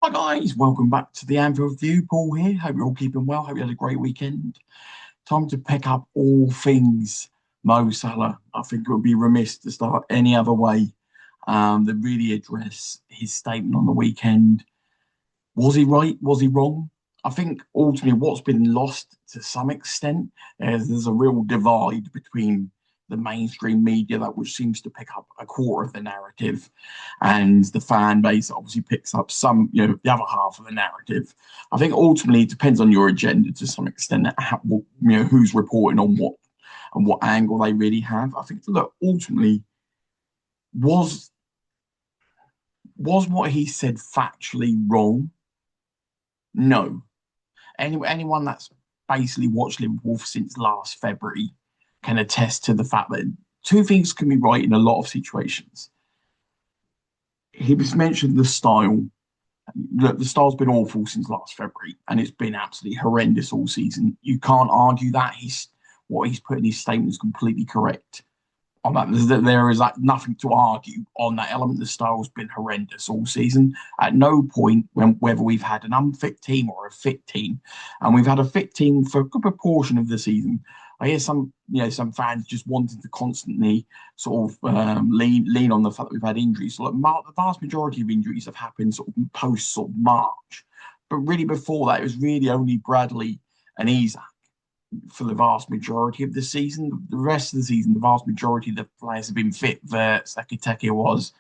Hi guys, welcome back to the Anfield View. Paul here. Hope you're all keeping well. Hope you had a great weekend. Time to pick up all things Mo Salah. I think it would be remiss to start any other way than really address his statement on the weekend. Was he right? Was he wrong? I think ultimately what's been lost to some extent is there's a real divide between the mainstream media that which seems to pick up a quarter of the narrative and the fan base obviously picks up some, the other half of the narrative. I think ultimately it depends on your agenda to some extent, who's reporting on what and what angle they really have. I think, look, ultimately, was was what he said factually wrong? No. Anyone that's basically watched Liverpool since last February can attest to the fact that two things can be right in a lot of situations. He was mentioned the style. Look, the style's been awful since last February, and it's been absolutely horrendous all season. You can't argue that. He's put in his statement is completely correct on that. There is like nothing to argue on that element. The style's been horrendous all season. At no point, whether we've had an unfit team or a fit team, and we've had a fit team for a good proportion of the season. I hear some fans just wanting to constantly sort of lean on the fact that we've had injuries. So, like, the vast majority of injuries have happened sort of post sort of March, but really before that, it was really only Bradley and Isak for the vast majority of the season. The rest of the season, the vast majority of the players have been fit. Sekiteke was,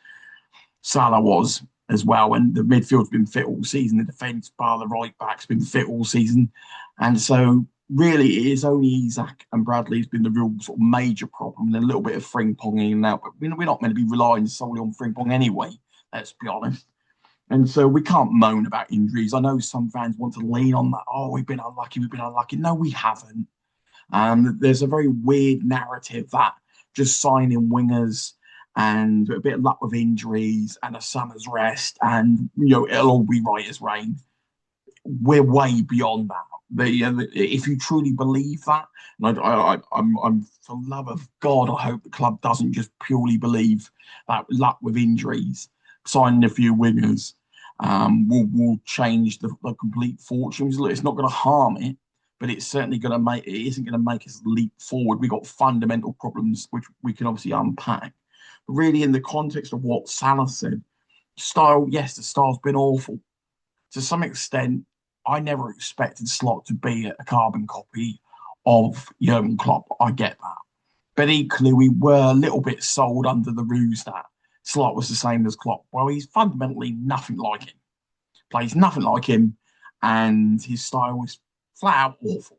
Salah was as well, and the midfield's been fit all season. The defence, bar the right back's been fit all season, and so really it is only Isak and Bradley has been the real sort of major problem, and a little bit of Frimpong in and out. But we're not going to be relying solely on Frimpong anyway. Let's be honest. And so we can't moan about injuries. I know some fans want to lean on that. Oh, we've been unlucky. We've been unlucky. No, we haven't. There's a very weird narrative that just signing wingers and a bit of luck with injuries and a summer's rest and it'll all be right as rain. We're way beyond that. If you truly believe that, and I'm for the love of God, I hope the club doesn't just purely believe that luck with injuries, signing a few wingers, will change the complete fortunes. Look, it's not going to harm it, but it's certainly going to make it isn't going to make us leap forward. We've got fundamental problems which we can obviously unpack. But really, in the context of what Salah said, style, yes, the style's been awful. To some extent, I never expected Slot to be a carbon copy of Jurgen Klopp. I get that. But equally, we were a little bit sold under the ruse that Slot was the same as Klopp. Well, he's fundamentally nothing like him. Plays nothing like him, and his style is flat out awful.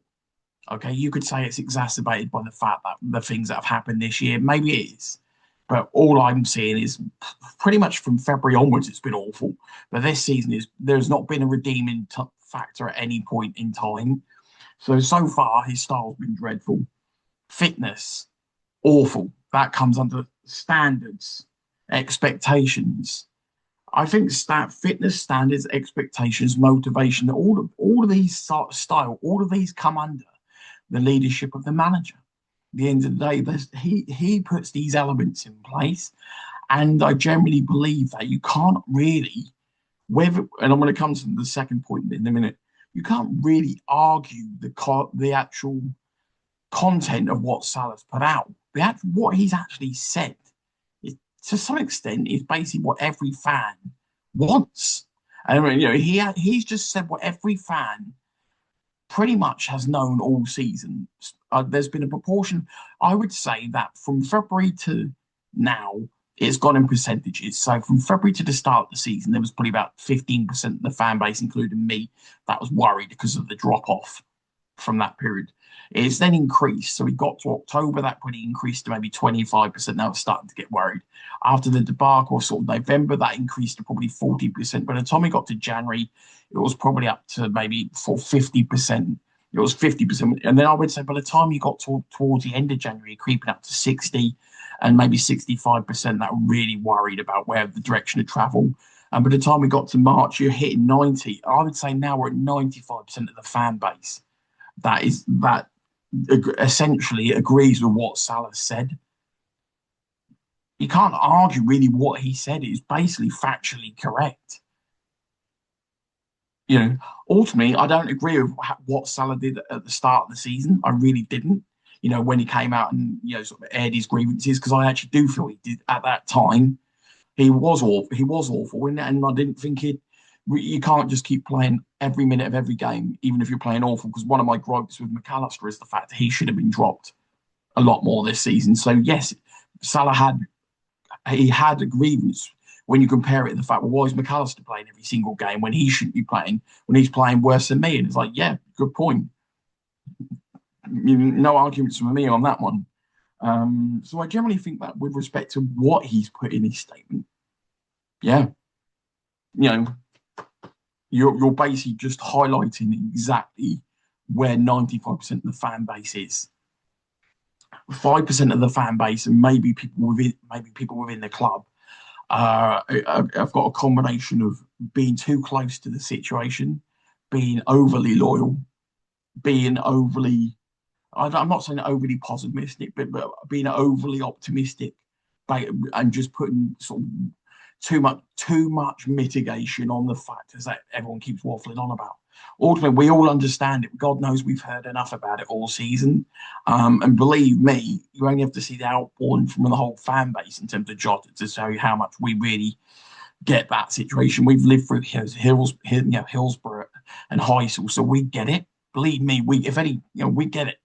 Okay, you could say it's exacerbated by the fact that the things that have happened this year. Maybe it is. But all I'm seeing is pretty much from February onwards, it's been awful. But this season there's not been a redeeming factor at any point in time. So far, his style's been dreadful. Fitness, awful. That comes under standards, expectations. I think fitness standards, expectations, motivation, all of these style, all of these come under the leadership of the manager. At the end of the day, he puts these elements in place, and I generally believe that you can't really, whether, and I'm going to come to the second point in a minute. You can't really argue the actual content of what Salah's put out. What he's actually said is, to some extent, is basically what every fan wants. And I mean, he's just said what every fan pretty much has known all season. There's been a proportion, I would say, that from February to now, it's gone in percentages. So from February to the start of the season, there was probably about 15% of the fan base, including me, that was worried because of the drop off from that period. It's then increased. So we got to October, that probably increased to maybe 25%. Now it's starting to get worried. After the debacle of sort of November, that increased to probably 40%. By the time we got to January, it was probably up to maybe 50%. It was 50%. And then I would say by the time you got towards the end of January, creeping up to 60 and maybe 65% that were really worried about where the direction of travel. And by the time we got to March, you're hitting 90. I would say now we're at 95% of the fan base that essentially agrees with what Salah said. You can't argue really what he said is basically factually correct. You know, ultimately, I don't agree with what Salah did at the start of the season. I really didn't. When he came out and sort of aired his grievances, because I actually do feel he did at that time. He was awful. He was awful, and I didn't think it. You can't just keep playing every minute of every game, even if you're playing awful. Because one of my gripes with McAllister is the fact that he should have been dropped a lot more this season. So yes, Salah had a grievance when you compare it to the fact, well, why is McAllister playing every single game when he shouldn't be playing, when he's playing worse than me? And it's like, yeah, good point. No arguments from me on that one. So I generally think that with respect to what he's put in his statement, yeah, you know, you're basically just highlighting exactly where 95% of the fan base is. 5% of the fan base, and maybe people within the club, I've got a combination of being too close to the situation, being overly loyal, being overly, I'm not saying overly pessimistic, but being overly optimistic, and just putting sort of too much mitigation on the factors that everyone keeps waffling on about. Ultimately, we all understand it. God knows we've heard enough about it all season. And believe me, you only have to see the outpouring from the whole fan base in terms of Jota to show you how much we really get that situation. We've lived through Hillsborough and Heysel, so we get it. Believe me, if any, we get it.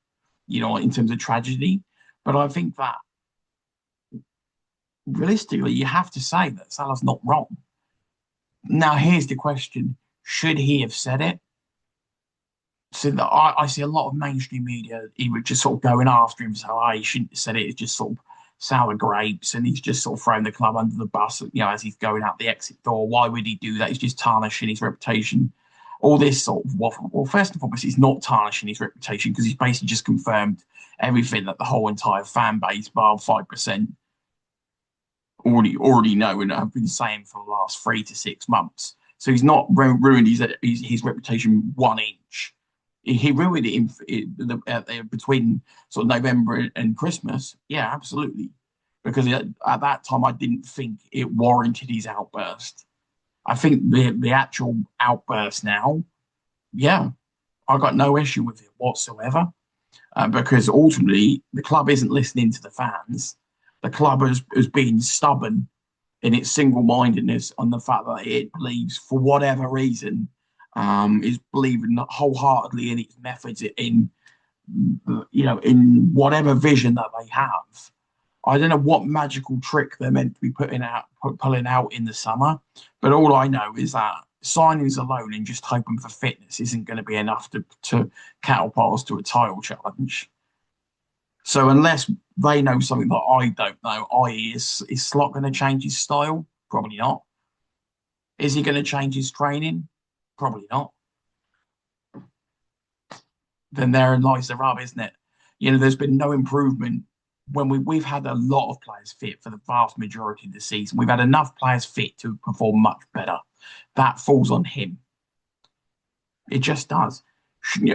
In terms of tragedy. But I think that realistically, you have to say that Salah's not wrong. Now, here's the question: should he have said it? So that I see a lot of mainstream media, he was just sort of going after him, so he shouldn't have said it. It's just sort of sour grapes, and he's just sort of throwing the club under the bus, as he's going out the exit door. Why would he do that? He's just tarnishing his reputation. All this sort of waffle. Well, first and foremost, he's not tarnishing his reputation because he's basically just confirmed everything that the whole entire fan base, bar 5%, already know and have been saying for the last 3 to 6 months. So he's not ruined his reputation 1 inch. He ruined it between sort of November and Christmas. Yeah, absolutely. Because at that time, I didn't think it warranted his outburst. I think the actual outburst now, yeah, I got no issue with it whatsoever. Because ultimately, the club isn't listening to the fans. The club has been stubborn in its single-mindedness on the fact that it believes, for whatever reason, is believing wholeheartedly in its methods, in whatever vision that they have. I don't know what magical trick they're meant to be pulling out in the summer, but all I know is that signings alone and just hoping for fitness isn't going to be enough to catapult us to a title challenge. So unless they know something that I don't know, i.e., is Slot going to change his style? Probably not. Is he going to change his training? Probably not. Then therein lies the rub, isn't it? There's been no improvement when we've had a lot of players fit for the vast majority of the season. We've had enough players fit to perform much better. That falls on him. It just does.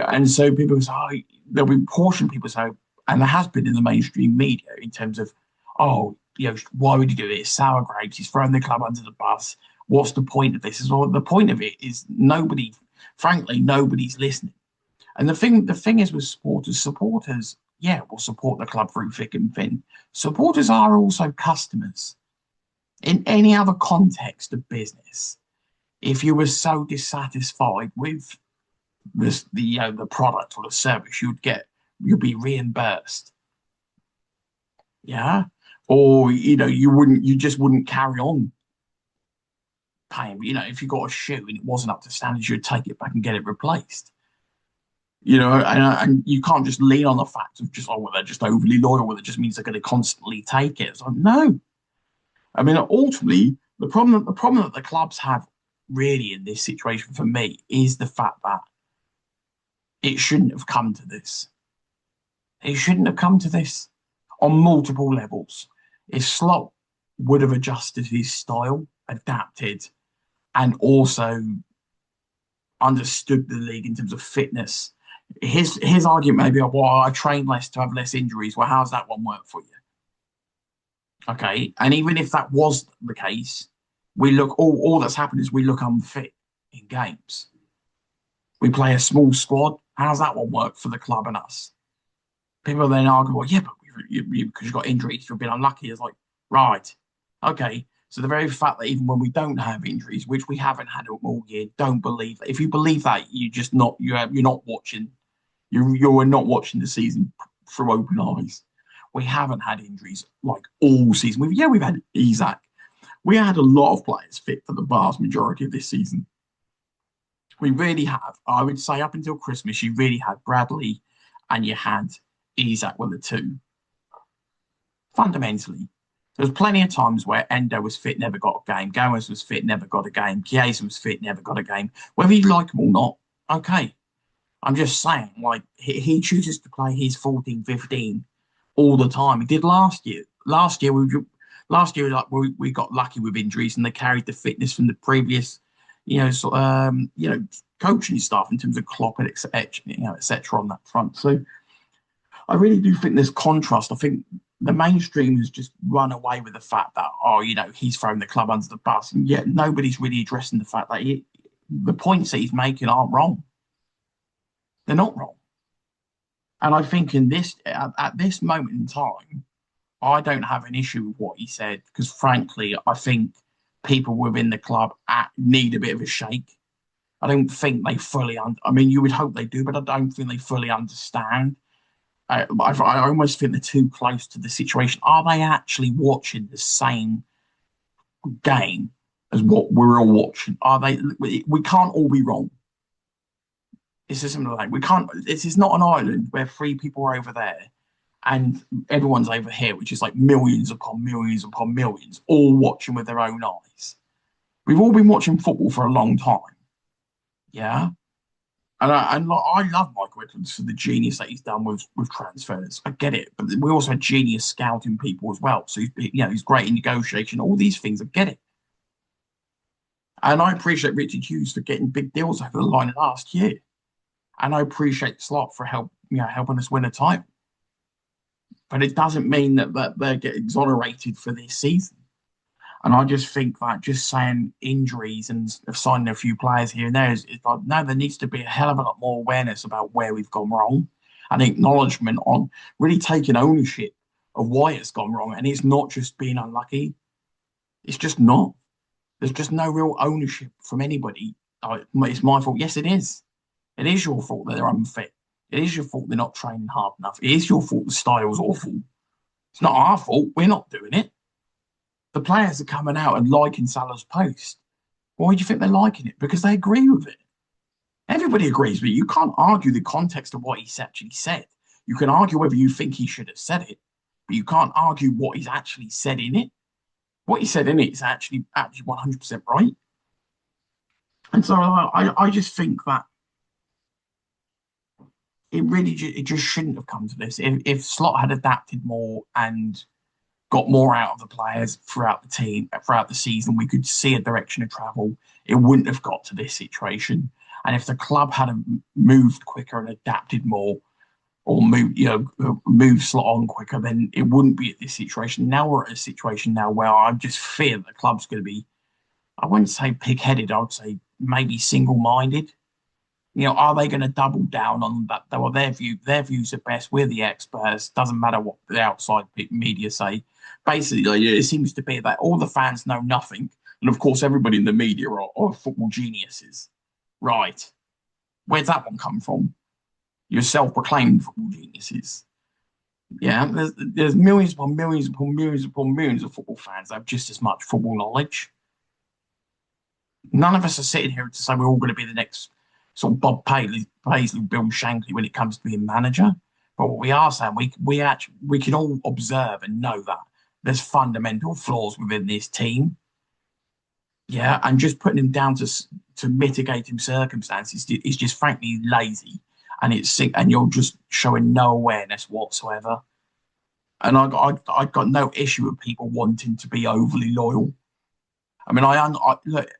And so people say, there'll be portion of people say, and there has been in the mainstream media in terms of, why would you do it? It's sour grapes. He's throwing the club under the bus. What's the point of this? Well, the point of it is nobody's listening. And the thing is with supporters, yeah, will support the club through thick and thin. Supporters are also customers. In any other context of business, if you were so dissatisfied with the product or the service, you'd be reimbursed. Yeah. Or you just wouldn't carry on paying. If you got a shoe and it wasn't up to standards, you'd take it back and get it replaced. And you can't just lean on the fact of just, they're just overly loyal, well, it just means they're going to constantly take it. It's like, no. I mean, ultimately, the problem that the clubs have really in this situation for me is the fact that it shouldn't have come to this. It shouldn't have come to this on multiple levels. If Slot would have adjusted his style, adapted, and also understood the league in terms of fitness, his argument may be, well, I train less to have less injuries. Well, how's that one work for you? Okay, and even if that was the case, we look all that's happened is we look unfit in games. We play a small squad. How's that one work for the club and us? People then argue, well, yeah, but because you've got injuries, you've been unlucky. It's like, right, okay. So the very fact that even when we don't have injuries, which we haven't had all year, don't believe that. If you believe that, you just not you're not watching. You're not watching the season through open eyes. We haven't had injuries like all season. We've had Isaac. We had a lot of players fit for the vast majority of this season. We really have. I would say up until Christmas, you really had Bradley and you had Isaac were the two. Fundamentally, there was plenty of times where Endo was fit, never got a game. Gomez was fit, never got a game. Chiesa was fit, never got a game. Whether you like him or not, okay. I'm just saying, like, he chooses to play his 14, 15 all the time. He did last year. Last year, like we got lucky with injuries and they carried the fitness from the previous, coaching staff in terms of Klopp and etc. on that front. So I really do think there's contrast. I think the mainstream has just run away with the fact that, he's thrown the club under the bus, and yet nobody's really addressing the fact that the points that he's making aren't wrong. They're not wrong. And I think at this moment in time, I don't have an issue with what he said because, frankly, I think people within the club need a bit of a shake. I don't think they fully. I mean, you would hope they do, but I don't think they fully understand. I almost think they're too close to the situation. Are they actually watching the same game as what we're all watching? Are they? We can't all be wrong. It's a similar thing. We can't. This is not an island where three people are over there and everyone's over here, which is like millions upon millions upon millions, all watching with their own eyes. We've all been watching football for a long time. Yeah. I love Michael Edwards for the genius that he's done with transfers. I get it, but we also had genius scouting people as well. So he's great in negotiation. All these things, I get it, and I appreciate Richard Hughes for getting big deals over the line last year, and I appreciate Slot for helping us win a title. But it doesn't mean that they get exonerated for this season. And I just think that just saying injuries and signing a few players here and there is like, no, there needs to be a hell of a lot more awareness about where we've gone wrong and acknowledgement on really taking ownership of why it's gone wrong. And it's not just being unlucky. It's just not. There's just no real ownership from anybody. It's my fault. Yes, it is. It is your fault that they're unfit. It is your fault they're not training hard enough. It is your fault the style's awful. It's not our fault. We're not doing it. The players are coming out and liking Salah's post. Why do you think they're liking it? Because they agree with it. Everybody agrees with it. You can't argue the context of what he's actually said. You can argue whether you think he should have said it, but you can't argue what he's actually said in it. What he said in it is actually 100% right. And so I just think that it just shouldn't have come to this. If Slot had adapted more and got more out of the players throughout the team, throughout the season, we could see a direction of travel. It wouldn't have got to this situation. And if the club had moved quicker and adapted more, or moved Slot on quicker, then it wouldn't be at this situation. Now we're at a situation now where I just fear the club's going to be, I wouldn't say pig-headed, I would say maybe single-minded. Are they going to double down on that? Well, their views are best. We're the experts. Doesn't matter what the outside media say. Basically, it seems to be that all the fans know nothing, and of course, everybody in the media are football geniuses. Right? Where's that one come from? You're self-proclaimed football geniuses. Yeah, there's millions upon millions upon millions upon millions of football fans that have just as much football knowledge. None of us are sitting here to say we're all going to be the next sort of Bob Paisley, Bill Shankly when it comes to being manager. But what we are saying, we can all observe and know that there's fundamental flaws within this team. Yeah, and just putting him down to mitigating circumstances is just frankly lazy, and you're just showing no awareness whatsoever. And I got no issue with people wanting to be overly loyal. I mean, look.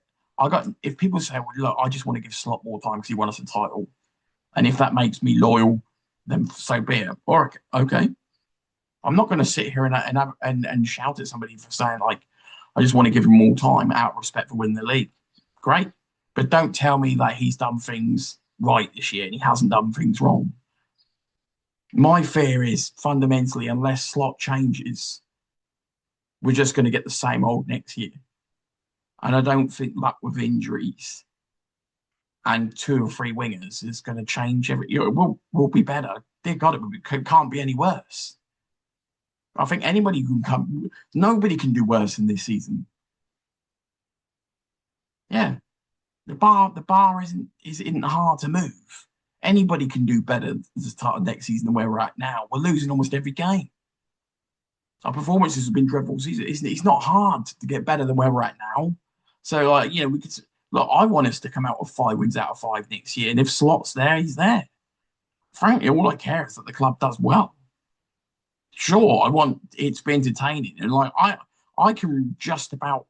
If people say, well, look, I just want to give Slot more time because he won us a title. And if that makes me loyal, then so be it. Or, okay. I'm not going to sit here and shout at somebody for saying, like, I just want to give him more time out of respect for winning the league. Great. But don't tell me that he's done things right this year, and he hasn't done things wrong. My fear is fundamentally, unless slot changes, we're just going to get the same old next year. And I don't think luck with injuries and two or three wingers is going to change every. We'll be better. Dear God, it can't be any worse. I think anybody can come. Nobody can do worse in this season. Yeah, the bar isn't hard to move. Anybody can do better at the start of next season than where we're at now. We're losing almost every game. Our performances have been dreadful season. It's not hard to get better than where we're at now. So, we could look. I want us to come out with 5 wins out of 5 next year, and if Slot's there, he's there. Frankly, all I care is that the club does well. Sure, I want it to be entertaining, and I can just about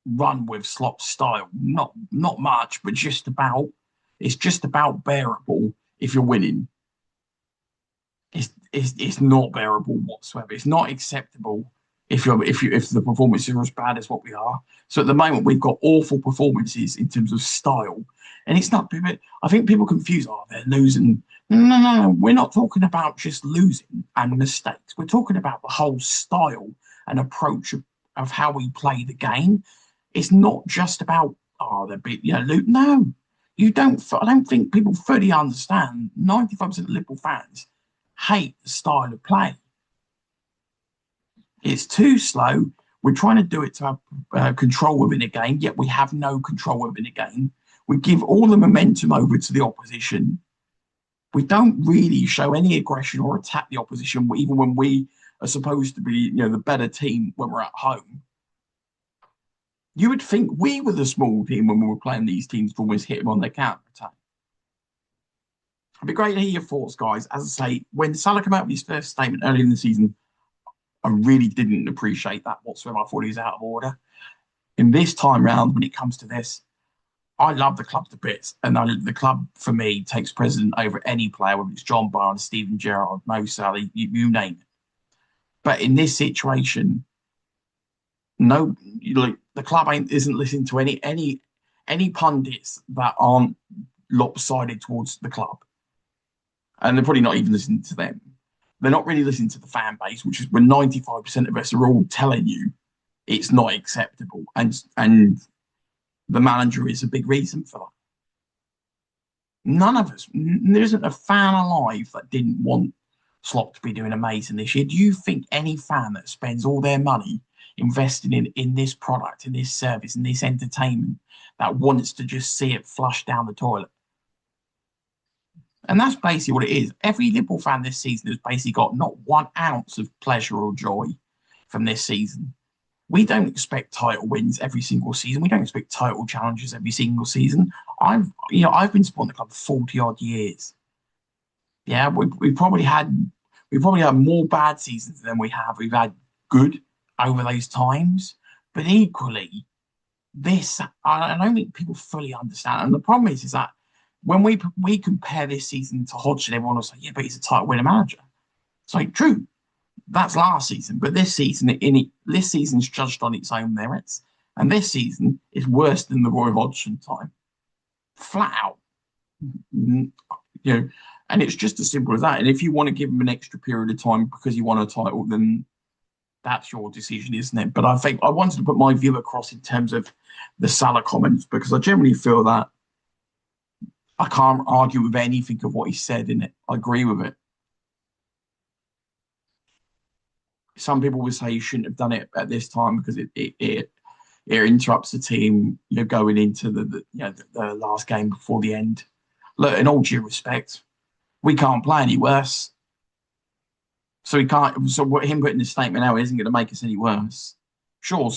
run with Slot's style. Not much, but just about. It's just about bearable if you're winning. It's not bearable whatsoever. It's not acceptable if the performances are as bad as what we are. So at the moment we've got awful performances in terms of style, and it's not. I think people confuse. Oh, they're losing. No. We're not talking about just losing and mistakes. We're talking about the whole style and approach of how we play the game. It's not just about they're big. No, you don't. I don't think people fully understand. 95% of Liverpool fans hate the style of play. It's too slow. We're trying to do it to have control within a game, yet we have no control within a game. We give all the momentum over to the opposition. We don't really show any aggression or attack the opposition, even when we are supposed to be, the better team when we're at home. You would think we were the small team when we were playing these teams to almost hit them on their counter attack. It'd be great to hear your thoughts, guys. As I say, when Salah came out with his first statement early in the season, I really didn't appreciate that whatsoever. I thought he was out of order. In this time round, when it comes to this, I love the club to bits. And the club, for me, takes precedent over any player, whether it's John Barnes, Steven Gerrard, Mo Salah, you name it. But in this situation, no, the club isn't listening to any pundits that aren't lopsided towards the club. And they're probably not even listening to them. They're not really listening to the fan base, which is when 95% of us are all telling you it's not acceptable. And the manager is a big reason for that. None of us, there isn't a fan alive that didn't want Slot to be doing amazing this year. Do you think any fan that spends all their money investing in this product, in this service, in this entertainment, that wants to just see it flush down the toilet? And that's basically what it is. Every Liverpool fan this season has basically got not 1 ounce of pleasure or joy from this season. We don't expect title wins every single season. We don't expect title challenges every single season. I've been supporting the club for 40 odd years. Yeah, we probably had more bad seasons than we've had good over those times. But equally, I don't think people fully understand. And the problem is that when we compare this season to Hodgson, everyone will say, yeah, but he's a title winner manager. It's like, true, that's last season. But this season's judged on its own merits. And this season is worse than the Roy Hodgson time. Flat out. And it's just as simple as that. And if you want to give him an extra period of time because you want a title, then that's your decision, isn't it? But I think I wanted to put my view across in terms of the Salah comments, because I generally feel that I can't argue with anything of what he said in it. I agree with it. Some people would say you shouldn't have done it at this time because it interrupts the team, going into the last game before the end. Look, in all due respect, we can't play any worse. So he can't. So what him putting this statement out isn't going to make us any worse. Sure,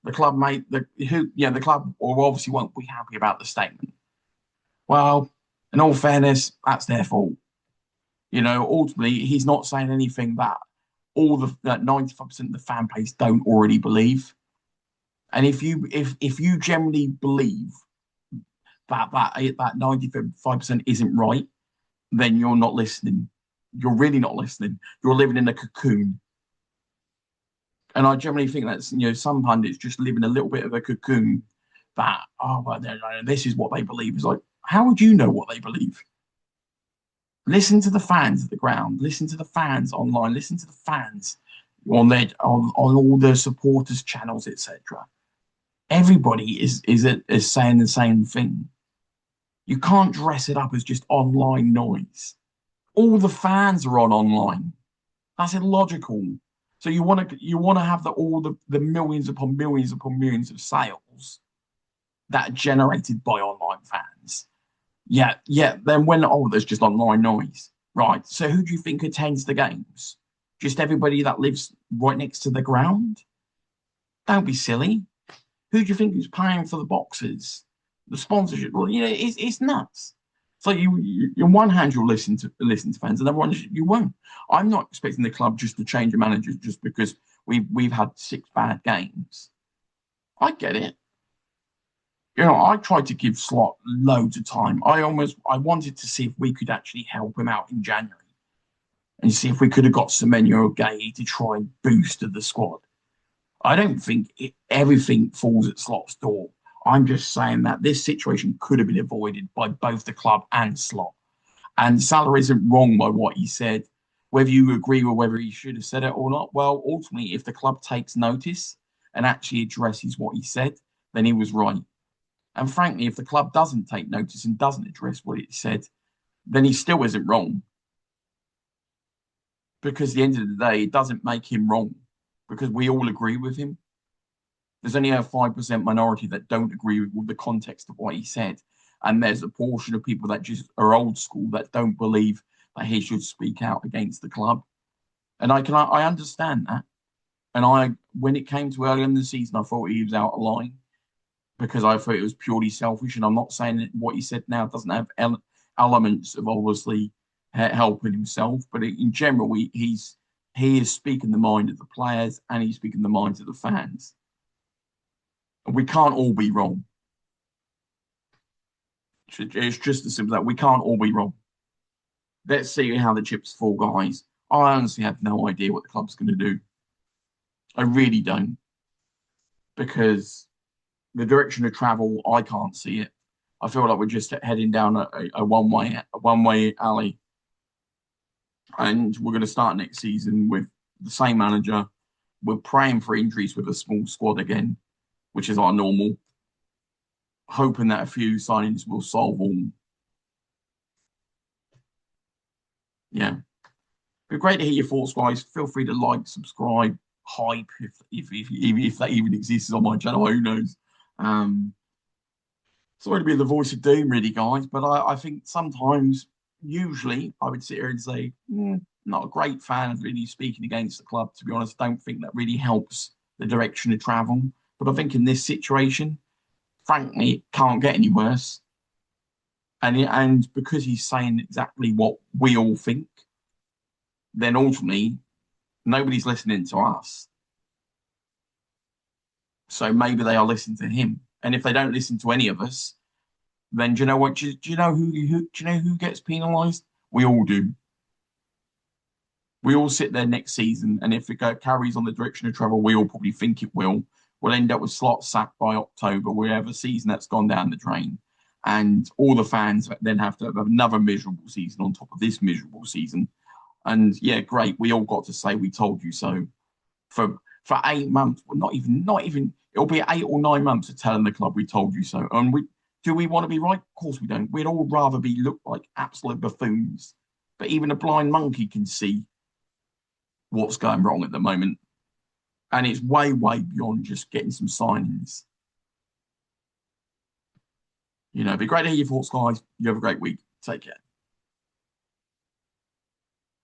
the club the club obviously won't be happy about the statement. Well, in all fairness, that's their fault. Ultimately, he's not saying anything that that 95% of the fan base don't already believe. And if you generally believe that 95% isn't right, then you're not listening. You're really not listening. You're living in a cocoon. And I generally think that's, some pundits just live in a little bit of a cocoon that, this is what they believe. It's like, How would you know what they believe? Listen to the fans at the ground. Listen to the fans online. Listen to the fans on all the supporters channels, etc. Everybody is saying the same thing. You can't dress it up as just online noise. All the fans are on online. That's illogical. So you want to have all the millions upon millions of sales that are generated by online fans. Yeah, yeah. Then there's just online noise, right? So who do you think attends the games? Just everybody that lives right next to the ground? Don't be silly. Who do you think is paying for the boxes, the sponsorship? Well, it's nuts. So on one hand you'll listen to fans, and other one you won't. I'm not expecting the club just to change a manager just because we've had 6 bad games. I get it. I tried to give Slot loads of time. I wanted to see if we could actually help him out in January and see if we could have got Semenyo or Gay to try and boost the squad. I don't think everything falls at Slot's door. I'm just saying that this situation could have been avoided by both the club and Slot. And Salah isn't wrong by what he said. Whether you agree with whether he should have said it or not, well, ultimately, if the club takes notice and actually addresses what he said, then he was right. And frankly, if the club doesn't take notice and doesn't address what it said, then he still isn't wrong. Because at the end of the day, it doesn't make him wrong because we all agree with him. There's only a 5% minority that don't agree with the context of what he said. And there's a portion of people that just are old school that don't believe that he should speak out against the club. And I understand that. And when it came to early in the season, I thought he was out of line because I thought it was purely selfish. And I'm not saying that what he said now doesn't have elements of obviously helping himself, but in general, he is speaking the mind of the players and he's speaking the minds of the fans. And we can't all be wrong. It's just as simple as that. We can't all be wrong. Let's see how the chips fall, guys. I honestly have no idea what the club's going to do. I really don't. Because the direction of travel, I can't see it. I feel like we're just heading down a one-way alley. And we're going to start next season with the same manager. We're praying for injuries with a small squad again, which is our normal. Hoping that a few signings will solve all. Yeah. But great to hear your thoughts, guys. Feel free to like, subscribe, hype if that even exists on my channel. Who knows? Sorry to be the voice of doom, really, guys, but I think sometimes, usually, I would sit here and say, not a great fan of really speaking against the club. To be honest, I don't think that really helps the direction of travel. But I think in this situation, frankly, it can't get any worse. And because he's saying exactly what we all think, then ultimately nobody's listening to us. So maybe they are listening to him. And if they don't listen to any of us, then do you know what? Do you know who gets penalised? We all do. We all sit there next season, and if it carries on the direction of travel, we all probably think it will. We'll end up with Slot sacked by October. We have a season that's gone down the drain, and all the fans then have to have another miserable season on top of this miserable season. And yeah, great. We all got to say we told you so for 8 months. Well, not even. It'll be 8 or 9 months of telling the club we told you so. And do we want to be right? Of course we don't. We'd all rather be looked like absolute buffoons. But even a blind monkey can see what's going wrong at the moment. And it's way, way beyond just getting some signings. It'd be great to hear your thoughts, guys. You have a great week. Take care.